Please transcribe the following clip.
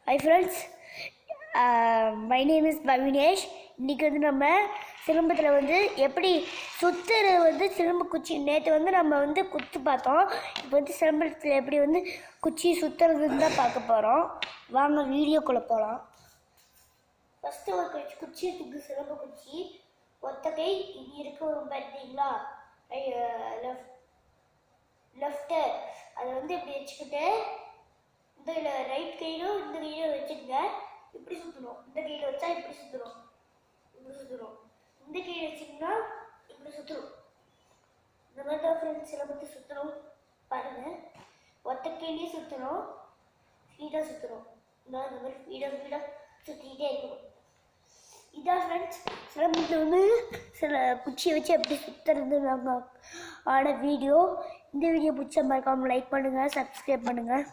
Hi friends, my name is Bhavinesh. இன்னைக்கு வந்து நம்ம சிலம்பத்தில் வந்து எப்படி சுத்துறது வந்து சிலம்பு குச்சி நேற்று வந்து நம்ம வந்து குத்து பார்த்தோம். இப்போ வந்து சிலம்பத்தில் எப்படி வந்து குச்சி சுற்றுறதுன்னு தான் பார்க்க போகிறோம். வாங்க வீடியோக்குள்ளே போகலாம். ஃபஸ்ட்டு ஒரு குச்சி இருக்குது, சிலம்பு குச்சி. ஒத்த கை இங்கே இருக்க பார்த்தீங்களா, லெஃப்ட்டு அதை வந்து இப்படி வச்சுக்கிட்டு இந்த ரைட் கையிலும் இந்த கையிலும் வச்சுக்கங்க. இப்படி சுற்றணும். இந்த கையில் வச்சா இப்படி சுற்றணும், இப்படி சுற்றணும். இந்த கையில் வச்சிங்கன்னா இப்படி சுற்றணும். இந்த மாதிரி தான் ஃப்ரெண்ட்ஸ் சிலம்பத்தை சுற்றணும். பாருங்கள், ஒத்த கையிலேயே சுற்றணும், ஸ்பீடாக சுற்றணும். இந்த மாதிரி ஸ்பீடாக சுற்றிக்கிட்டே இருக்கணும். இதான் ஃப்ரெண்ட்ஸ் சிலம்பத்தில் வந்து சில குச்சியை வச்சு எப்படி சுற்றுறது நாங்கள் ஆன வீடியோ. இந்த வீடியோ பிடிச்ச மறக்காமல் லைக் பண்ணுங்கள், சப்ஸ்கிரைப் பண்ணுங்கள்.